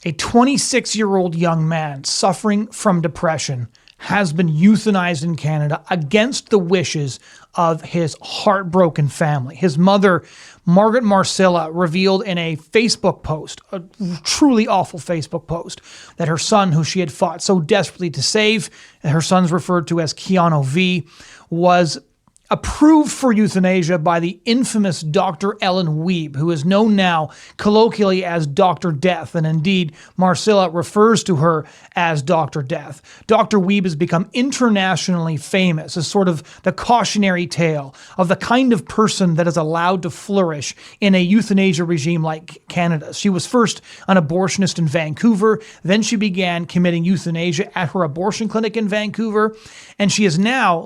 A 26-year-old young man suffering from depression has been euthanized in Canada against the wishes of his heartbroken family. His mother, Margaret Marcilla, revealed in a Facebook post, a truly awful Facebook post, that her son, who she had fought so desperately to save, and her son's referred to as Kiano V, was approved for euthanasia by the infamous Dr. Ellen Wiebe, who is known now colloquially as Dr. Death, and indeed Marcilla refers to her as Dr. Death. Dr. Wiebe has become internationally famous as sort of the cautionary tale of the kind of person that is allowed to flourish in a euthanasia regime like Canada's. She was first an abortionist in Vancouver, then she began committing euthanasia at her abortion clinic in Vancouver, and she has now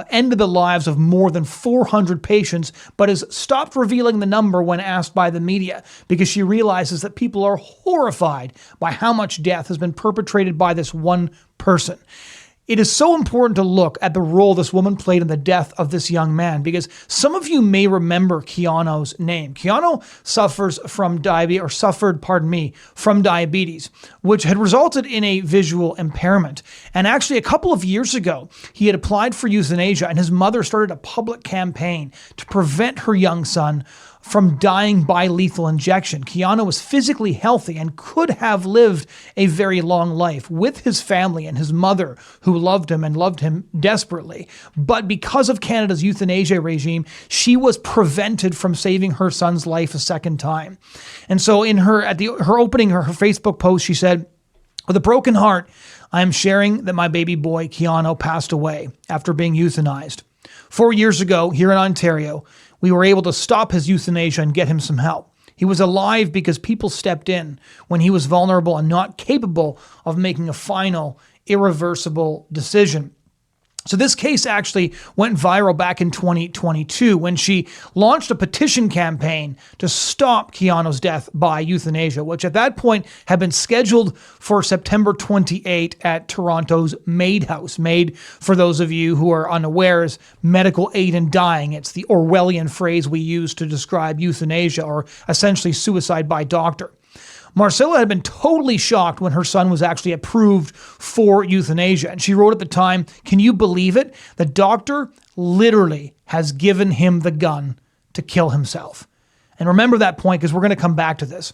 ended the lives of more than 400 patients, but has stopped revealing the number when asked by the media because she realizes that people are horrified by how much death has been perpetrated by this one person. It is so important to look at the role this woman played in the death of this young man because some of you may remember Kiano's name. Kiano suffered from diabetes, which had resulted in a visual impairment. And actually, a couple of years ago, he had applied for euthanasia, and his mother started a public campaign to prevent her young son from dying by lethal injection. Kiano was physically healthy and could have lived a very long life with his family and his mother, who loved him and loved him desperately. But because of Canada's euthanasia regime, she was prevented from saving her son's life a second time. And so in her opening her Facebook post, she said, "With a broken heart, I am sharing that my baby boy Kiano passed away after being euthanized. 4 years ago, here in Ontario, we were able to stop his euthanasia and get him some help. He was alive because people stepped in when he was vulnerable and not capable of making a final, irreversible decision." So this case actually went viral back in 2022 when she launched a petition campaign to stop Kiano's death by euthanasia, which at that point had been scheduled for September 28 at Toronto's Maid House. Maid, for those of you who are unaware, is medical aid in dying. It's the Orwellian phrase we use to describe euthanasia, or essentially suicide by doctor. Marcilla had been totally shocked when her son was actually approved for euthanasia. And she wrote at the time, "Can you believe it? The doctor literally has given him the gun to kill himself." And remember that point because we're going to come back to this.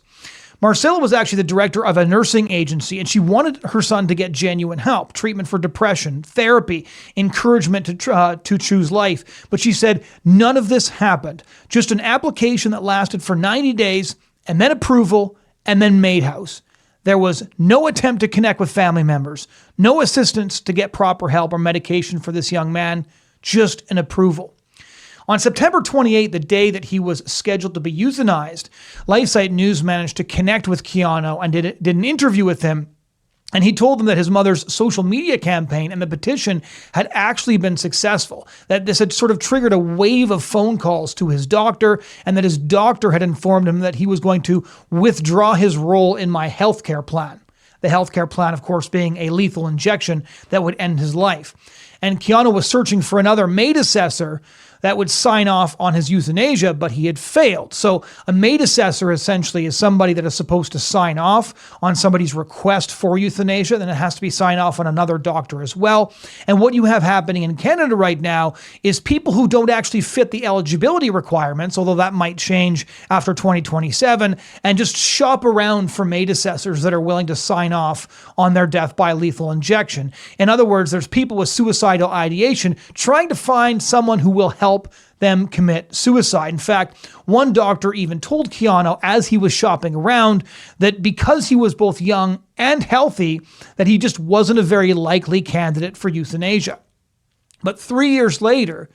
Marcilla was actually the director of a nursing agency, and she wanted her son to get genuine help, treatment for depression, therapy, encouragement to choose life. But she said none of this happened. Just an application that lasted for 90 days and then approval and then Maid House. There was no attempt to connect with family members, no assistance to get proper help or medication for this young man, just an approval. On September 28, the day that he was scheduled to be euthanized, LifeSite News managed to connect with Kiano and did an interview with him. And he told them that his mother's social media campaign and the petition had actually been successful, that this had sort of triggered a wave of phone calls to his doctor, and that his doctor had informed him that he was going to withdraw his role in my healthcare plan. The healthcare plan, of course, being a lethal injection that would end his life. And Kiano was searching for another maid assessor that would sign off on his euthanasia, but he had failed. So a maid assessor essentially is somebody that is supposed to sign off on somebody's request for euthanasia, then it has to be signed off on another doctor as well. And what you have happening in Canada right now is people who don't actually fit the eligibility requirements, although that might change after 2027, and just shop around for maid assessors that are willing to sign off on their death by lethal injection. In other words, there's people with suicidal ideation trying to find someone who will help them commit suicide. In fact, one doctor even told Kiano as he was shopping around that because he was both young and healthy, that he just wasn't a very likely candidate for euthanasia. But 3 years later,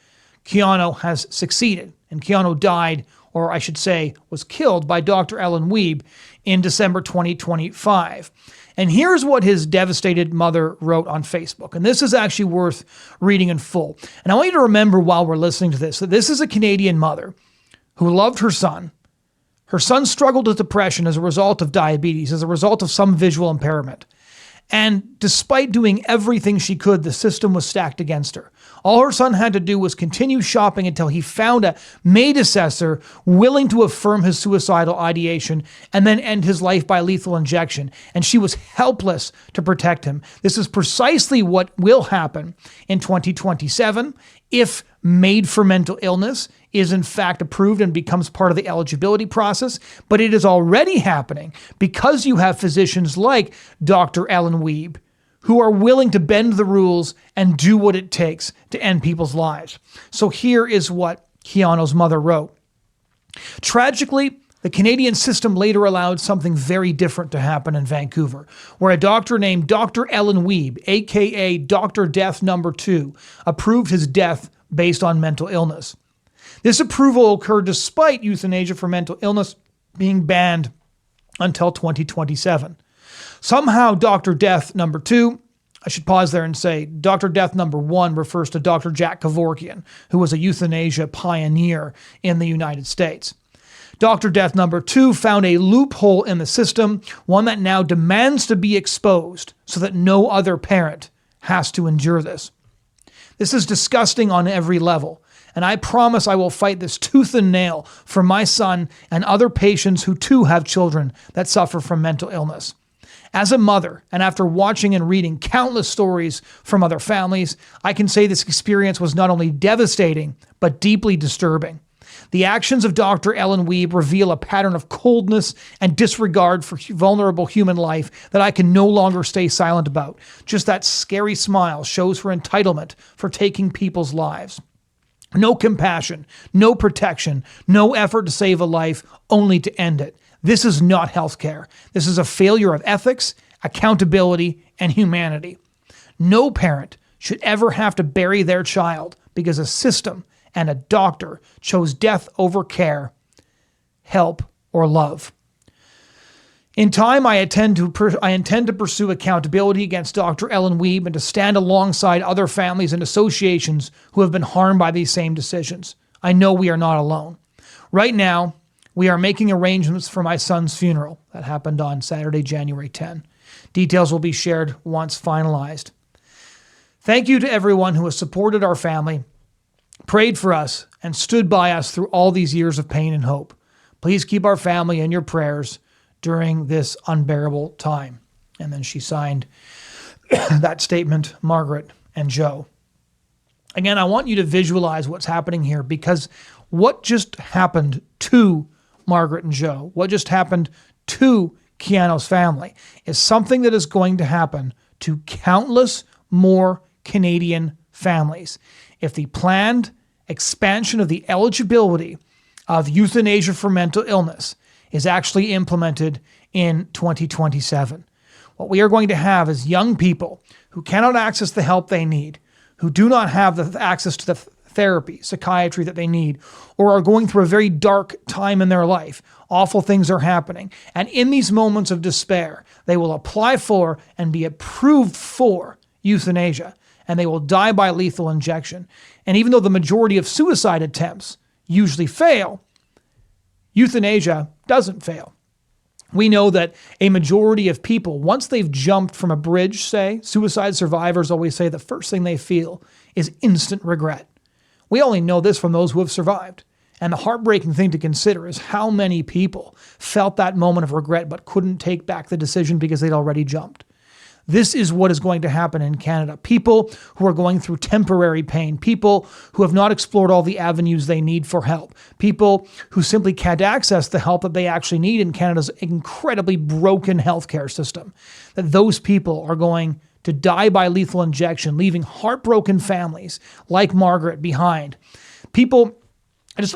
Kiano has succeeded, and Kiano died, or I should say, was killed by Dr. Ellen Wiebe in December 2025. And here's what his devastated mother wrote on Facebook. And this is actually worth reading in full. And I want you to remember while we're listening to this, that this is a Canadian mother who loved her son. Her son struggled with depression as a result of diabetes, as a result of some visual impairment. And despite doing everything she could, the system was stacked against her. All her son had to do was continue shopping until he found a maid assessor willing to affirm his suicidal ideation and then end his life by lethal injection. And she was helpless to protect him. This is precisely what will happen in 2027 if Maid for Mental Illness is in fact approved and becomes part of the eligibility process. But it is already happening because you have physicians like Dr. Ellen Wiebe who are willing to bend the rules and do what it takes to end people's lives. So here is what Kiano's mother wrote. Tragically, the Canadian system later allowed something very different to happen in Vancouver, where a doctor named Dr. Ellen Wiebe, aka Dr. Death No. 2, approved his death based on mental illness. This approval occurred despite euthanasia for mental illness being banned until 2027. Somehow, Dr. Death No. 2, I should pause there and say Dr. Death No. 1 refers to Dr. Jack Kevorkian, who was a euthanasia pioneer in the United States. Dr. Death No. 2 found a loophole in the system, one that now demands to be exposed so that no other parent has to endure this. This is disgusting on every level, and I promise I will fight this tooth and nail for my son and other patients who too have children that suffer from mental illness. As a mother, and after watching and reading countless stories from other families, I can say this experience was not only devastating, but deeply disturbing. The actions of Dr. Ellen Wiebe reveal a pattern of coldness and disregard for vulnerable human life that I can no longer stay silent about. Just that scary smile shows her entitlement for taking people's lives. No compassion, no protection, no effort to save a life, only to end it. This is not healthcare. This is a failure of ethics, accountability, and humanity. No parent should ever have to bury their child because a system and a doctor chose death over care, help, or love. In time, I intend to pursue accountability against Dr. Ellen Wiebe and to stand alongside other families and associations who have been harmed by these same decisions. I know we are not alone. Right now, we are making arrangements for my son's funeral. That happened on Saturday, January 10. Details will be shared once finalized. Thank you to everyone who has supported our family, prayed for us, and stood by us through all these years of pain and hope. Please keep our family in your prayers during this unbearable time. And then she signed that statement, Margaret and Joe. Again, I want you to visualize what's happening here, because what just happened to Margaret and Joe, what just happened to Kiano's family, is something that is going to happen to countless more Canadian families if the planned expansion of the eligibility of euthanasia for mental illness is actually implemented in 2027. What we are going to have is young people who cannot access the help they need, who do not have the access to the therapy, psychiatry that they need, or are going through a very dark time in their life. Awful things are happening. And in these moments of despair, they will apply for and be approved for euthanasia, and they will die by lethal injection. And even though the majority of suicide attempts usually fail, euthanasia doesn't fail. We know that a majority of people, once they've jumped from a bridge, say, suicide survivors always say the first thing they feel is instant regret. We only know this from those who have survived. And the heartbreaking thing to consider is how many people felt that moment of regret but couldn't take back the decision because they'd already jumped. This is what is going to happen in Canada. People who are going through temporary pain, people who have not explored all the avenues they need for help, people who simply can't access the help that they actually need in Canada's incredibly broken healthcare system, that those people are going to die by lethal injection, leaving heartbroken families like Margaret behind. I'm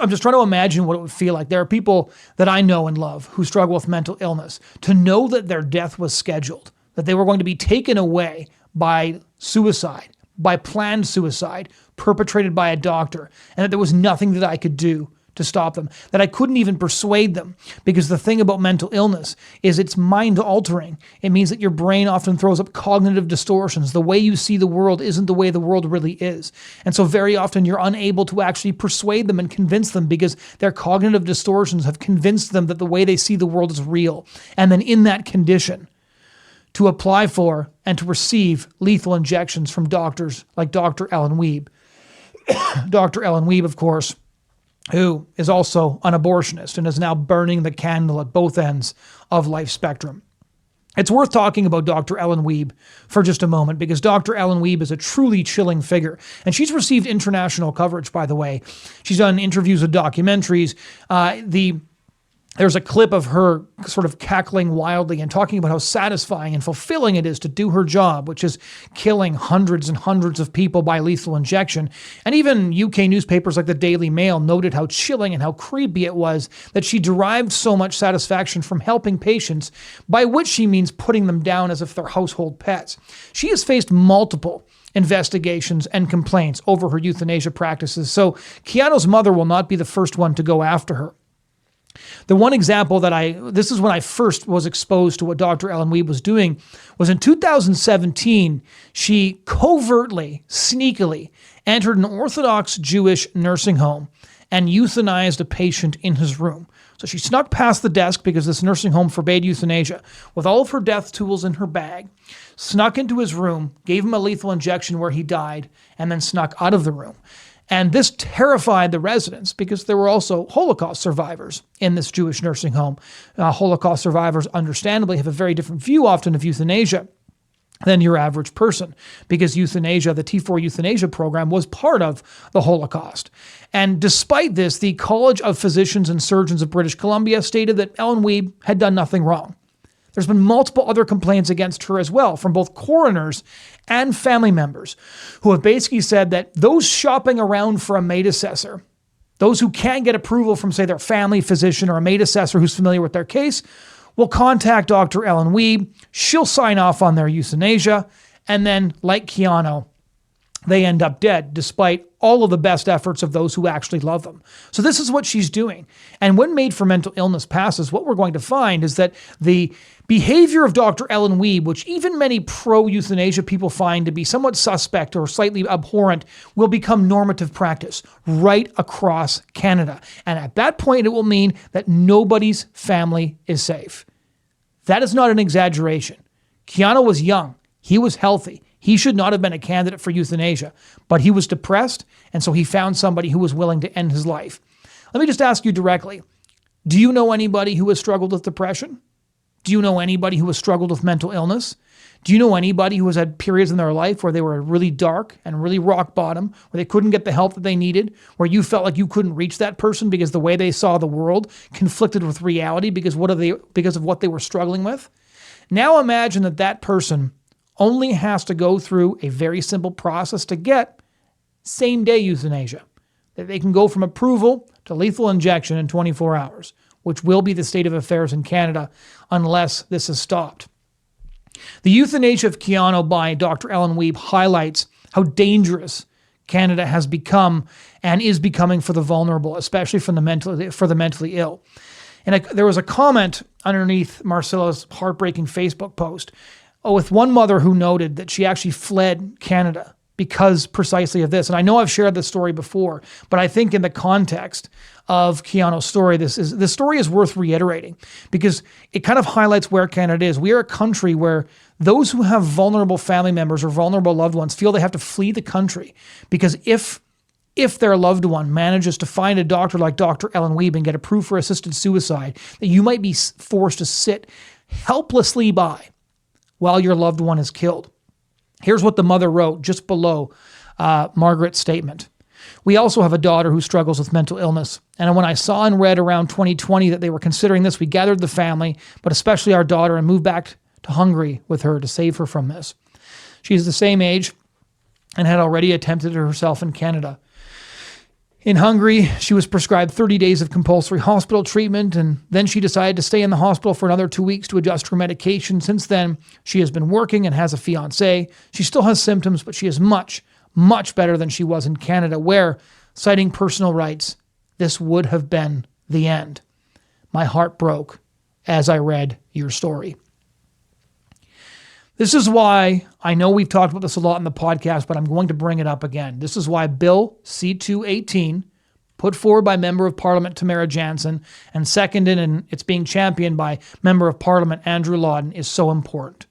just trying to imagine what it would feel like. There are people that I know and love who struggle with mental illness. To know that their death was scheduled, that they were going to be taken away by suicide, by planned suicide, perpetrated by a doctor, and that there was nothing that I could do to stop them, that I couldn't even persuade them, because the thing about mental illness is it's mind-altering. It means that your brain often throws up cognitive distortions. The way you see the world isn't the way the world really is. And so very often you're unable to actually persuade them and convince them because their cognitive distortions have convinced them that the way they see the world is real. And then in that condition, to apply for and to receive lethal injections from doctors like Dr. Ellen Wiebe. Dr. Ellen Wiebe, of course, who is also an abortionist and is now burning the candle at both ends of life spectrum. It's worth talking about Dr. Ellen Wiebe for just a moment because Dr. Ellen Wiebe is a truly chilling figure. And she's received international coverage, by the way. She's done interviews with documentaries. There's a clip of her sort of cackling wildly and talking about how satisfying and fulfilling it is to do her job, which is killing hundreds and hundreds of people by lethal injection. And even UK newspapers like the Daily Mail noted how chilling and how creepy it was that she derived so much satisfaction from helping patients, by which she means putting them down as if they're household pets. She has faced multiple investigations and complaints over her euthanasia practices, so Kiano's mother will not be the first one to go after her. The one example this is when I first was exposed to what Dr. Ellen Wiebe was doing, was in 2017, she covertly, sneakily entered an Orthodox Jewish nursing home and euthanized a patient in his room. So she snuck past the desk because this nursing home forbade euthanasia with all of her death tools in her bag, snuck into his room, gave him a lethal injection where he died, and then snuck out of the room. And this terrified the residents because there were also Holocaust survivors in this Jewish nursing home. Holocaust survivors, understandably, have a very different view often of euthanasia than your average person because euthanasia, the T4 euthanasia program, was part of the Holocaust. And despite this, the College of Physicians and Surgeons of British Columbia stated that Ellen Wiebe had done nothing wrong. There's been multiple other complaints against her as well from both coroners and family members who have basically said that those shopping around for a maid assessor, those who can't get approval from, say, their family physician or a maid assessor who's familiar with their case, will contact Dr. Ellen Wiebe. She'll sign off on their euthanasia. And then, like Kiano, they end up dead despite all of the best efforts of those who actually love them. So this is what she's doing. And when Made for Mental Illness passes, what we're going to find is that the behavior of Dr. Ellen Wiebe, which even many pro-euthanasia people find to be somewhat suspect or slightly abhorrent, will become normative practice right across Canada. And at that point, it will mean that nobody's family is safe. That is not an exaggeration. Kiano was young. He was healthy. He should not have been a candidate for euthanasia, but he was depressed, and so he found somebody who was willing to end his life. Let me just ask you directly, do you know anybody who has struggled with depression? Do you know anybody who has struggled with mental illness? Do you know anybody who has had periods in their life where they were really dark and really rock bottom, where they couldn't get the help that they needed, where you felt like you couldn't reach that person because the way they saw the world conflicted with reality because of what they were struggling with? Now imagine that person only has to go through a very simple process to get same-day euthanasia. That they can go from approval to lethal injection in 24 hours, which will be the state of affairs in Canada unless this is stopped. The euthanasia of Kiano by Dr. Ellen Wiebe highlights how dangerous Canada has become and is becoming for the vulnerable, especially for the mentally ill. And there was a comment underneath Marcella's heartbreaking Facebook post with one mother who noted that she actually fled Canada because precisely of this. And I know I've shared this story before, but I think in the context of Kiano's story, this story is worth reiterating because it kind of highlights where Canada is. We are a country where those who have vulnerable family members or vulnerable loved ones feel they have to flee the country because if their loved one manages to find a doctor like Dr. Ellen Wiebe and get approved for assisted suicide, that you might be forced to sit helplessly by while your loved one is killed. Here's what the mother wrote just below Margaret's statement. We also have a daughter who struggles with mental illness. And when I saw and read around 2020 that they were considering this, we gathered the family, but especially our daughter, and moved back to Hungary with her to save her from this. She is the same age and had already attempted it herself in Canada. In Hungary, she was prescribed 30 days of compulsory hospital treatment, and then she decided to stay in the hospital for another 2 weeks to adjust her medication. Since then, she has been working and has a fiancé. She still has symptoms, but she is much, much better than she was in Canada, where, citing personal rights, this would have been the end. My heart broke as I read your story. This is why, I know we've talked about this a lot in the podcast, but I'm going to bring it up again. This is why Bill C-218, put forward by Member of Parliament Tamara Jansen and seconded and it's being championed by Member of Parliament Andrew Lawton, is so important.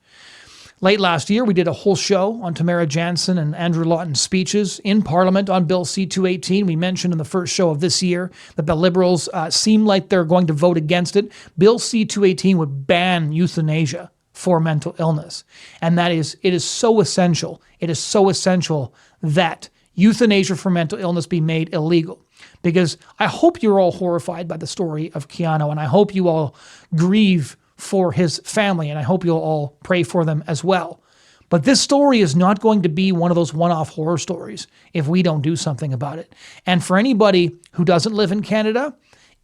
Late last year, we did a whole show on Tamara Jansen and Andrew Lawton's speeches in Parliament on Bill C-218. We mentioned in the first show of this year that the Liberals seem like they're going to vote against it. Bill C-218 would ban euthanasia for mental illness. And it is so essential. It is so essential that euthanasia for mental illness be made illegal. Because I hope you're all horrified by the story of Kiano, and I hope you all grieve for his family, and I hope you'll all pray for them as well. But this story is not going to be one of those one-off horror stories if we don't do something about it. And for anybody who doesn't live in Canada,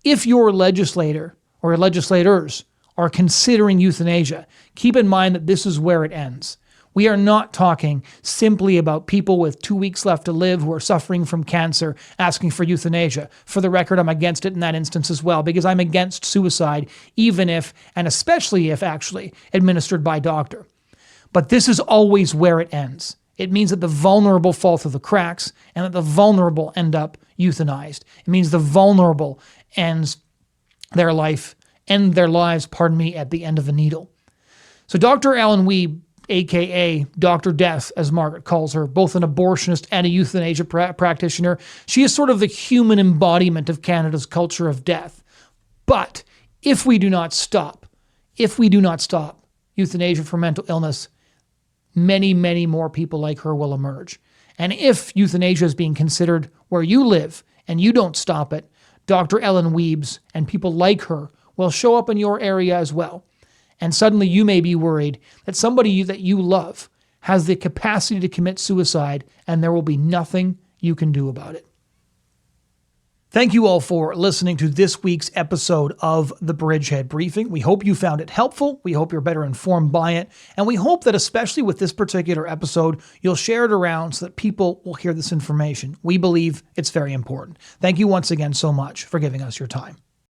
if your legislator or legislators are considering euthanasia, keep in mind that this is where it ends. We are not talking simply about people with 2 weeks left to live who are suffering from cancer asking for euthanasia. For the record, I'm against it in that instance as well, because I'm against suicide, even if, and especially if actually, administered by doctor. But this is always where it ends. It means that the vulnerable fall through the cracks and that the vulnerable end up euthanized. It means the vulnerable end their lives, at the end of a needle. So Dr. Ellen Wiebe, aka Dr. Death, as Margaret calls her, both an abortionist and a euthanasia practitioner. She is sort of the human embodiment of Canada's culture of death. But if we do not stop euthanasia for mental illness, many, many more people like her will emerge. And if euthanasia is being considered where you live and you don't stop it, Dr. Ellen Wiebe's and people like her will show up in your area as well. And suddenly you may be worried that somebody that you love has the capacity to commit suicide, and there will be nothing you can do about it. Thank you all for listening to this week's episode of the Bridgehead Briefing. We hope you found it helpful. We hope you're better informed by it. And we hope that especially with this particular episode, you'll share it around so that people will hear this information. We believe it's very important. Thank you once again so much for giving us your time.